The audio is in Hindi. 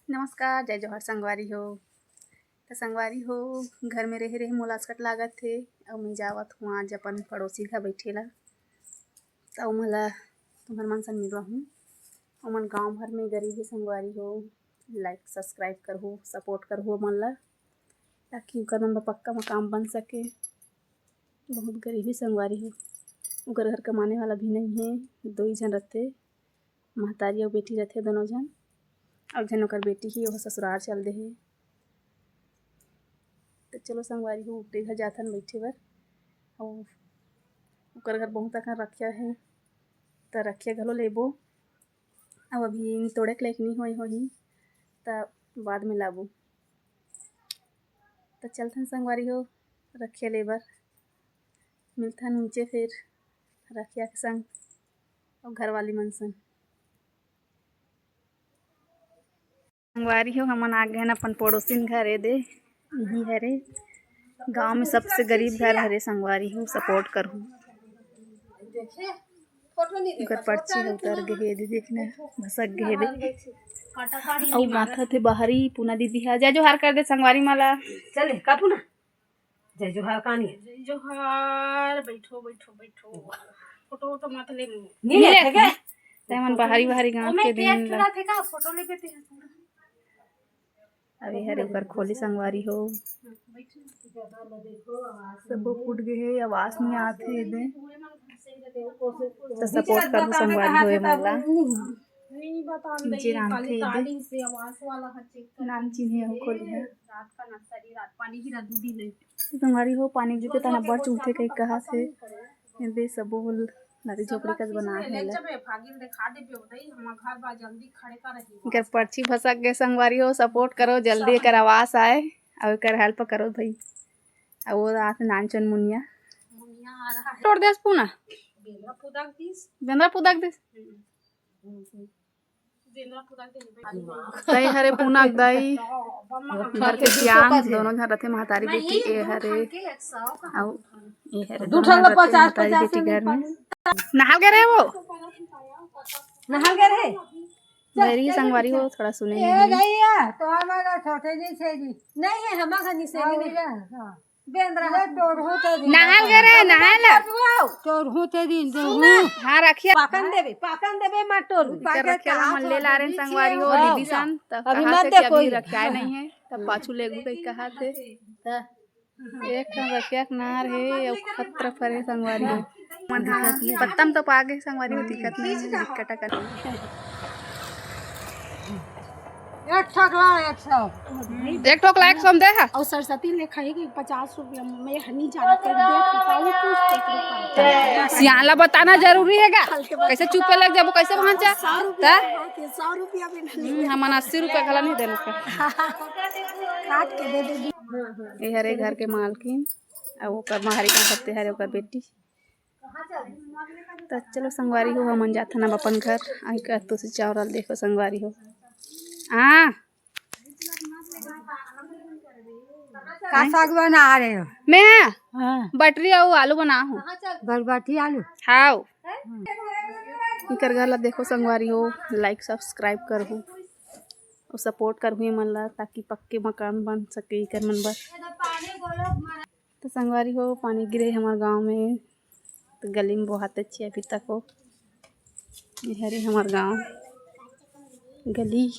नमस्कार, जय जोहार संगवारी हो। तो संगवारी हो, घर में रहे रहे मोला असकट लागत थे और मैं जावत हूँ आज अपन पड़ोसी घर बैठेला। तो मोला तुम्हार मन से मिलवा हूँ। ओमन गाँव भर में गरीब ही संगवारी हो। लाइक सब्सक्राइब करहु, सपोर्ट करहु मन ला, ताकि ओकर मन पक्का में काम बन सके। बहुत गरीबी संगवारी हो। ओकर घर कमाने वाला भी नहीं है, 2 जन रहते, महतारी और बेटी रहते दोनों जन। अब जन ओकर बेटी ही वो ससुराल चल दे है। तो चलो संगवारी हो ऊपरे घर जाथन बैठे बर। और ओकर घर बहुत अकन रखिया है, तो रखिया घलो लेबो। अब अभी तोड़े के लायक नहीं होही तो बाद में लाबो। तो चलथन संगवारी हो रखिया लेबर, मिलथन नीचे फिर रखिया के संग और घरवाली मन संग। संगवारी हो हमन आ गए अपन पड़ोसिन घर ए दे, यही हरे गांव में सबसे गरीब घर हरे संगवारी हो। सपोर्ट करहु। ओकर पर्ची है उतर गे दे, देखना भसक गे दे और माथा थे बाहरी पूना दीदी है। जय जोहार कर दे संगवारी माला। चले कापू ना। जय जोहार कानी। जय जोहार। बैठो बैठो बैठो। फोटो तो मत ले नीले थे के तमन बाहरी गांव के दिन ला थे का फोटो ले बेते। अभी हरे ऊपर खोली संगवारी हो। सब फूट गए है, आवाज नहीं आते दे। तो सपोर्ट कर संगवारी होए मोला। नीचे रांधते दे नाम चिन्हे हो खोली है। रात का नर्सरी रात पानी गिरा दूधी ले संगवारी हो। पानी गिरते तना बड़ चूथे कई कहा से दे सबो नदी झोपड़ी कस बना है। इकर पर्ची भसक गए संगवारी हो। सपोर्ट करो जल्दी, एकर आवास आए और एकर हेल्प करो भाई। और वो रात नानचन मुनिया तोड़ देस पूना बेंद्रा पुदक दिस दई हरे पूना दई घर के सियांग दोनों घर रथे। महतारी बेटी ए हरे और ए हरे दूठन 50 बेटी घर में नहाल गए रहे वो नहाल गए रहे। मेरी संगवारी हो थोड़ा सुने ए गईया तो हमारा छोटे जी से जी नहीं है हमारा नि से नहीं हां बेंद्रा तोड़ होते दिन नहाल गए रहे। नहाल तोड़ होते दिन हां रखिए पाकन देबे मटोल रखिया मन ले ला रहे संगवारी हो। दीदी सन तब अभी कहा मत थे कि देखो अभी रखिया नहीं है, तब पाछू ले गई कहा थे। एक ठन रखिया नार है और खतरा फरे संगवारी हो। मन पत्तम तो पा गए संगवारी हो। दिक्कत नहीं है, दिक्कत करनी एक ठकला 100 एक ठोक लायक सम दे है और सरस्वती ने खाएगी 50 रुपया में हनी जाने के देख पूछते सियाला बताना जरूरी है का। कैसे चुपे लग जाबो, कैसे पहुंचा 100 रुपया भी नहीं हमन 80 रुपया गला नहीं देलु का काट के दे दे। ए हरे घर के मालकिन और ओकर माहरी का सत्ते हरे ओकर बेटी। तो चलो संगवारी हो हमन जाथन अब अपन घर। आई का तो से चावल देखो संगवारी हो। हां का साग बना रहे हो? मैं हां बटरी और आलू बना हूं। बरबाटी आलू हाउ इकर घर ला देखो संगवारी हो। लाइक सब्सक्राइब करहु और सपोर्ट करहु मन ला, ताकि पक्के मकान बन सके इकर मन बर। तो संगवारी हो पानी गिरे हमारे गांव में, तो गली में बहुत अच्छी अभी तक हो। ये हरे हमारे गांव गली।